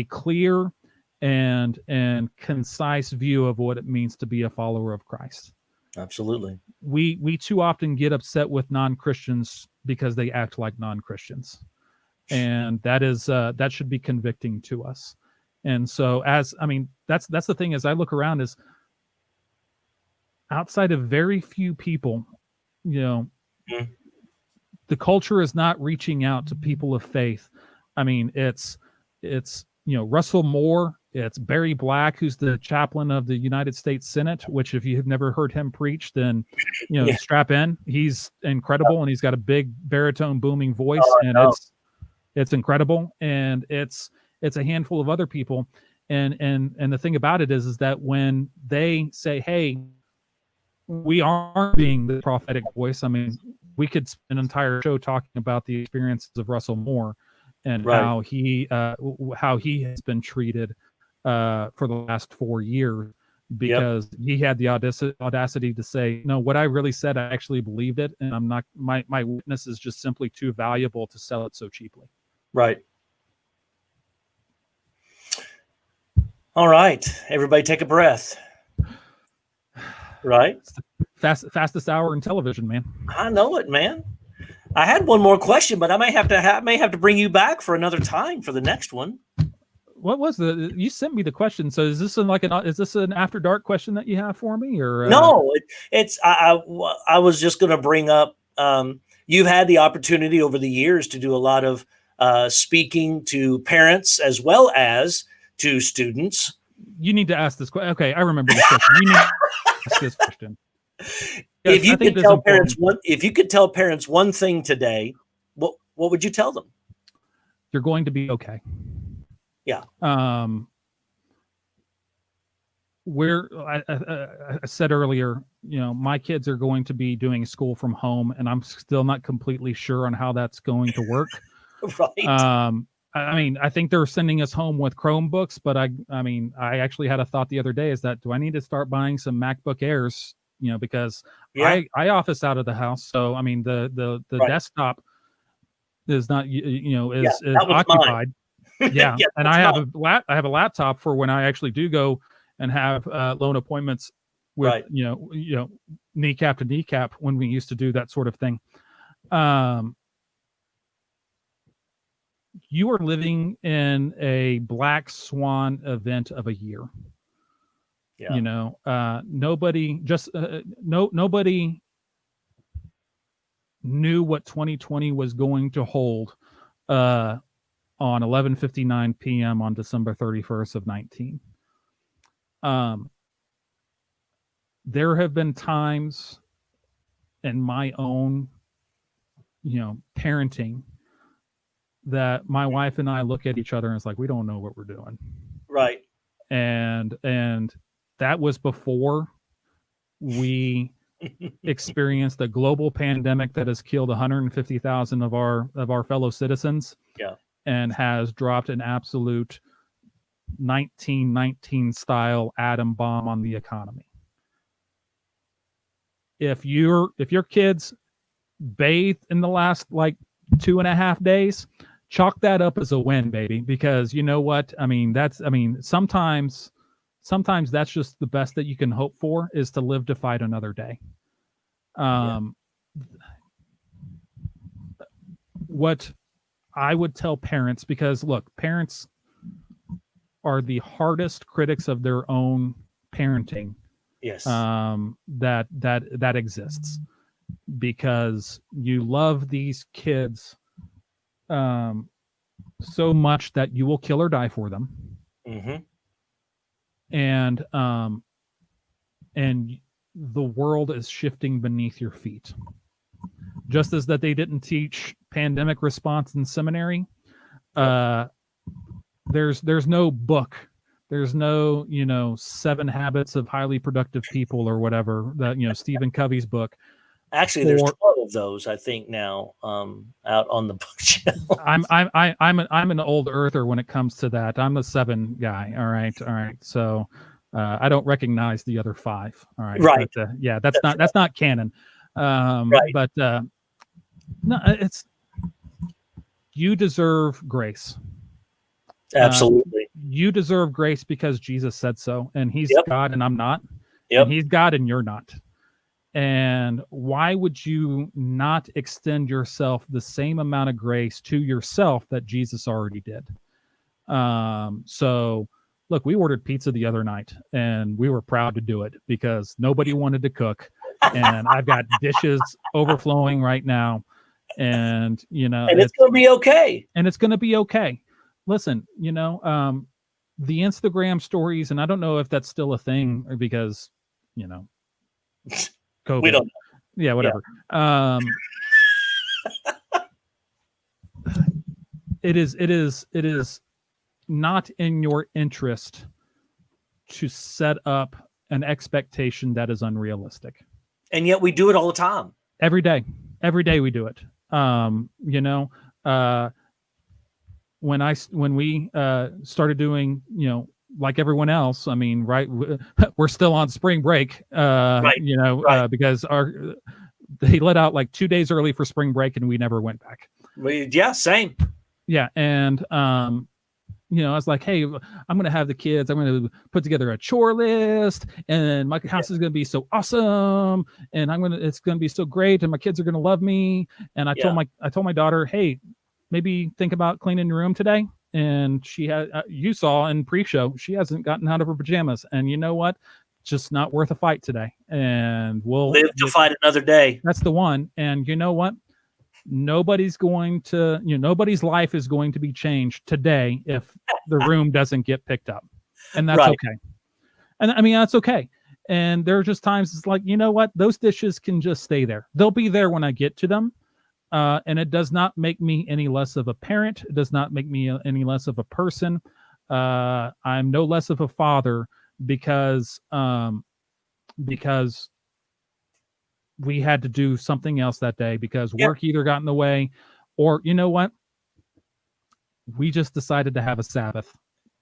Speaker 1: clear and concise view of what it means to be a follower of Christ?
Speaker 2: Absolutely.
Speaker 1: We too often get upset with non-Christians because they act like non-Christians, and that should be convicting to us. And so, that's the thing, as I look around, is outside of very few people,
Speaker 2: Mm-hmm.
Speaker 1: the culture is not reaching out to people of faith. I mean, it's Russell Moore, it's Barry Black, who's the chaplain of the United States Senate, which if you have never heard him preach, then strap in. He's incredible, and he's got a big baritone booming voice, and it's incredible. And it's a handful of other people. And the thing about it is that when they say, hey, we aren't being the prophetic voice, I mean, we could spend an entire show talking about the experiences of Russell Moore and how he has been treated for the last 4 years, because he had the audacity to say, no, what I really said, I actually believed it, and I'm not, my witness is just simply too valuable to sell it so cheaply.
Speaker 2: Right. All right, everybody take a breath. Right?
Speaker 1: It's the fastest hour in television, man.
Speaker 2: I know it, man. I had one more question, but I may have to bring you back for another time for the next one.
Speaker 1: What was you sent me the question? So is this an after dark question that you have for me, or
Speaker 2: no? I was just going to bring up. You've had the opportunity over the years to do a lot of speaking to parents as well as to students.
Speaker 1: You need to ask this question. Okay, I remember this question. You need to ask this question.
Speaker 2: If you could tell parents one thing today, what would you tell them?
Speaker 1: You're going to be okay.
Speaker 2: Yeah.
Speaker 1: I said earlier, my kids are going to be doing school from home, and I'm still not completely sure on how that's going to work.
Speaker 2: Right.
Speaker 1: I mean, I think they're sending us home with Chromebooks, but I actually had a thought the other day, is that, do I need to start buying some MacBook Airs? Because I office out of the house. So, I mean, the desktop is not, is occupied. Yeah. And I have a laptop for when I actually do go and have loan appointments with, kneecap to kneecap, when we used to do that sort of thing. You are living in a black swan event of a year. Yeah. Nobody knew what 2020 was going to hold on 11:59 p.m. on December 31st of 19. There have been times in my own, parenting, that my wife and I look at each other and it's like, we don't know what we're doing.
Speaker 2: Right.
Speaker 1: And that was before we experienced a global pandemic that has killed 150,000 of our fellow citizens.
Speaker 2: Yeah.
Speaker 1: And has dropped an absolute 1919 style atom bomb on the economy. If your kids bathed in the last 2.5 days, chalk that up as a win, baby, because you know what? Sometimes that's just the best that you can hope for, is to live to fight another day. What I would tell parents, because look, parents are the hardest critics of their own parenting.
Speaker 2: Yes.
Speaker 1: That exists, because you love these kids so much that you will kill or die for them.
Speaker 2: Mm-hmm.
Speaker 1: And the world is shifting beneath your feet. Just as that they didn't teach pandemic response in seminary, there's no book, there's no 7 Habits of Highly Productive People or whatever, that Stephen Covey's book,
Speaker 2: Actually, there's 12 of those, I think, now out on the bookshelf.
Speaker 1: I'm an old earther when it comes to that. I'm a 7 guy. All right. So I don't recognize the other 5. All right.
Speaker 2: Right.
Speaker 1: But, that's not canon.
Speaker 2: Right.
Speaker 1: But no, it's, you deserve grace.
Speaker 2: Absolutely.
Speaker 1: You deserve grace because Jesus said so, and he's God and I'm not.
Speaker 2: Yep.
Speaker 1: And he's God and you're not. And why would you not extend yourself the same amount of grace to yourself that Jesus already did? So look, we ordered pizza the other night and we were proud to do it because nobody wanted to cook. And I've got dishes overflowing right now. And,
Speaker 2: and it's going to be okay.
Speaker 1: And it's going to be okay. Listen, the Instagram stories, and I don't know if that's still a thing because, COVID.
Speaker 2: We don't know.
Speaker 1: Yeah, whatever. Yeah. It is not in your interest to set up an expectation that is unrealistic.
Speaker 2: And yet we do it all the time.
Speaker 1: Every day we do it. When we started doing, like everyone else, I mean, right, we're still on spring break, right. Because they let out like 2 days early for spring break and we never went back.
Speaker 2: Same.
Speaker 1: Yeah. And, I was like, hey, I'm going to have the kids, I'm going to put together a chore list and my house is going to be so awesome. And it's going to be so great. And my kids are going to love me. And I told my daughter, hey, maybe think about cleaning your room today. And she had, you saw in pre-show, she hasn't gotten out of her pajamas. And you know what? Just not worth a fight today. And we'll
Speaker 2: live to fight another day.
Speaker 1: That's the one. And you know what? Nobody's life is going to be changed today if the room doesn't get picked up. And that's okay. And I mean, that's okay. And there are just times it's like, you know what? Those dishes can just stay there. They'll be there when I get to them. And it does not make me any less of a parent. It does not make me any less of a person. I'm no less of a father because we had to do something else that day because work either got in the way or, you know what? We just decided to have a Sabbath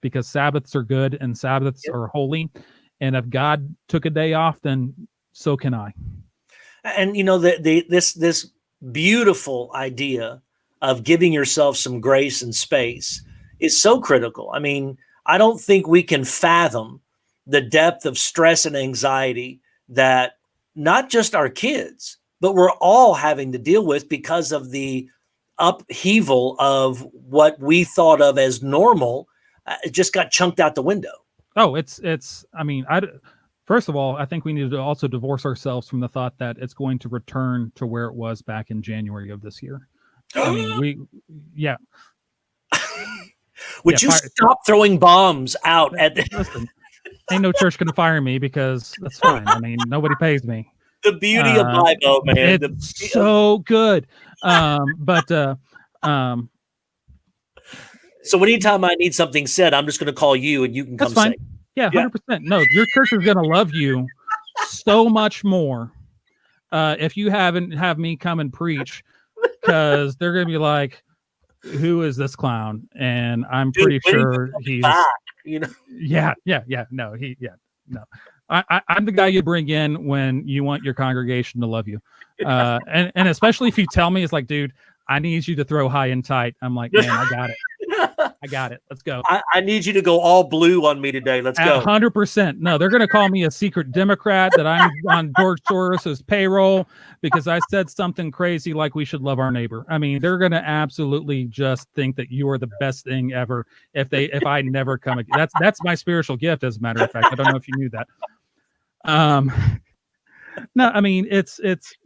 Speaker 1: because Sabbaths are good and Sabbaths are holy. And if God took a day off, then so can I.
Speaker 2: And, this beautiful idea of giving yourself some grace and space is so critical. I mean, I don't think we can fathom the depth of stress and anxiety that not just our kids, but we're all having to deal with because of the upheaval of what we thought of as normal. It just got chunked out the window.
Speaker 1: Oh, first of all, I think we need to also divorce ourselves from the thought that it's going to return to where it was back in January of this year. I mean,
Speaker 2: Would you stop throwing bombs out at
Speaker 1: Listen, ain't no church gonna fire me because that's fine. I mean, nobody pays me.
Speaker 2: The beauty of Bible, man.
Speaker 1: It's so good.
Speaker 2: So anytime I need something said, I'm just going to call you and you can come say.
Speaker 1: Yeah, 100%. No, your church is going to love you so much more if you have me come and preach, because they're going to be like, who is this clown? And I'm pretty sure he's
Speaker 2: back,
Speaker 1: Yeah. No, no. I'm the guy you bring in when you want your congregation to love you. And especially if you tell me, it's like, dude, I need you to throw high and tight. I'm like, man, I got it. I got it. Let's go.
Speaker 2: I need you to go all blue on me today. Let's go.
Speaker 1: 100%. No, they're going to call me a secret Democrat, that I'm on George Soros's payroll because I said something crazy like we should love our neighbor. I mean, they're going to absolutely just think that you are the best thing ever if I never come again. That's my spiritual gift, as a matter of fact. I don't know if you knew that. No, I mean, it's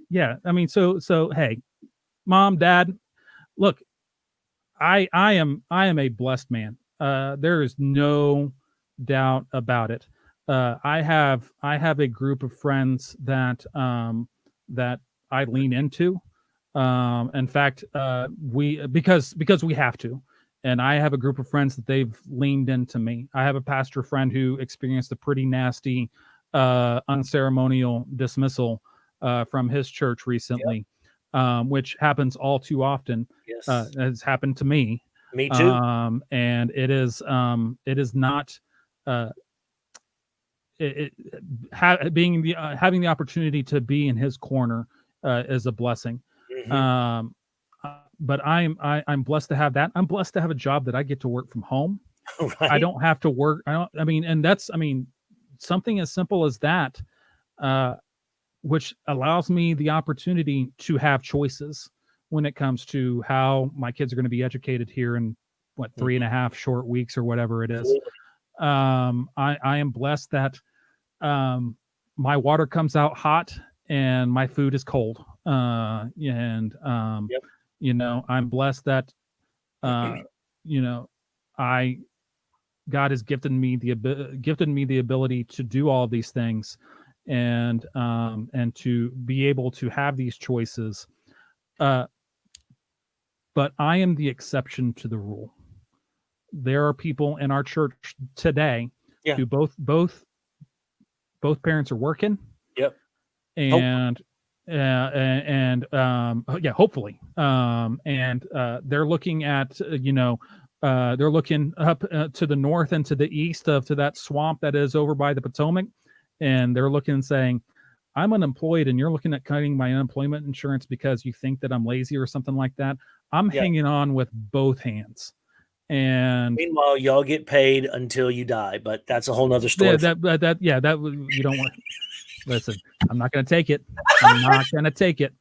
Speaker 1: yeah. I mean, so hey, Mom, Dad, look, I am a blessed man. There is no doubt about it. I have a group of friends that I lean into. In fact, because we have to, and I have a group of friends that they've leaned into me. I have a pastor friend who experienced a pretty nasty, unceremonial dismissal from his church recently, which happens all too often.
Speaker 2: Yes.
Speaker 1: Has happened to me.
Speaker 2: Me too.
Speaker 1: And it is not having the opportunity to be in his corner is a blessing.
Speaker 2: Mm-hmm.
Speaker 1: But I'm blessed to have that. I'm blessed to have a job that I get to work from home.
Speaker 2: Right.
Speaker 1: I don't have to work. And that's, something as simple as that, which allows me the opportunity to have choices when it comes to how my kids are going to be educated here in 3.5 short weeks or whatever it is. I am blessed that my water comes out hot and my food is cold. And I'm blessed that God has gifted me the ability to do all these things, and to be able to have these choices. But I am the exception to the rule. There are people in our church today who both parents are working.
Speaker 2: Yep.
Speaker 1: And hopefully. And they're looking at they're looking up to the north and to the east to that swamp that is over by the Potomac, and they're looking and saying, I'm unemployed and you're looking at cutting my unemployment insurance because you think that I'm lazy or something like that. I'm hanging on with both hands. And
Speaker 2: meanwhile, y'all get paid until you die, but that's a whole nother story.
Speaker 1: That you don't want. Listen, I'm not going to take it. I'm not going to take it.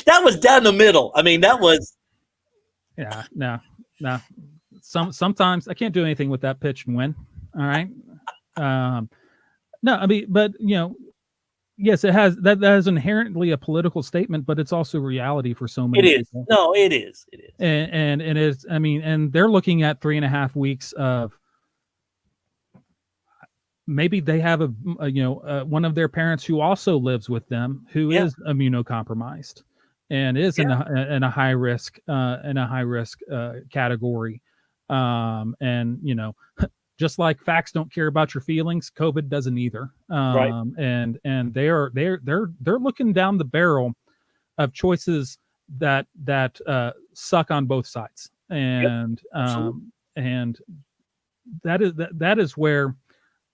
Speaker 2: That was down the middle. That was.
Speaker 1: Yeah, no. Sometimes I can't do anything with that pitch and win. All right. No, but yes, it has that is inherently a political statement, but it's also reality for so many people.
Speaker 2: No, it is. It is.
Speaker 1: And it is. And they're looking at 3.5 weeks of. Maybe they have one of their parents who also lives with them who is immunocompromised and is in a high risk category. And just like facts don't care about your feelings, COVID doesn't either.
Speaker 2: Right.
Speaker 1: And they're looking down the barrel of choices that suck on both sides. And and that is where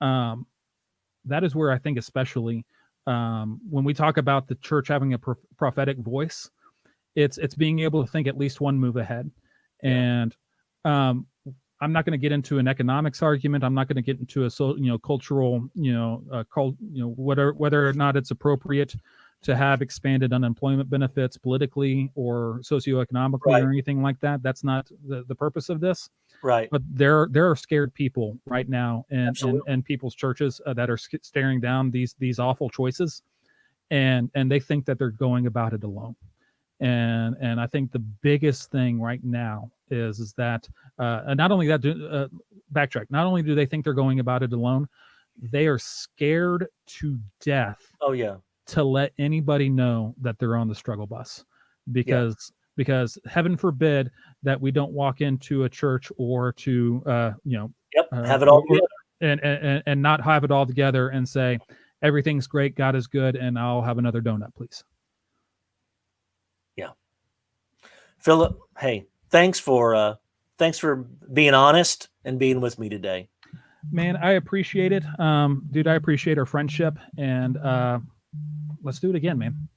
Speaker 1: I think, especially when we talk about the church having a prophetic voice, it's being able to think at least one move ahead. And I'm not going to get into an economics argument. I'm not going to get into a cultural, whether or not it's appropriate to have expanded unemployment benefits politically or socioeconomically or anything like that. That's not the purpose of this.
Speaker 2: Right.
Speaker 1: But there are scared people right now in people's churches that are staring down these awful choices, and they think that they're going about it alone. And I think the biggest thing right now is that not only that, backtrack. Not only do they think they're going about it alone, they are scared to death.
Speaker 2: Oh yeah.
Speaker 1: To let anybody know that they're on the struggle bus, because heaven forbid that we don't walk into a church or to
Speaker 2: have it all together
Speaker 1: and not have it all together and say everything's great, God is good, and I'll have another donut, please.
Speaker 2: Yeah. Phillip, hey, thanks for being honest and being with me today.
Speaker 1: Man, I appreciate it. Dude, I appreciate our friendship, and let's do it again, man.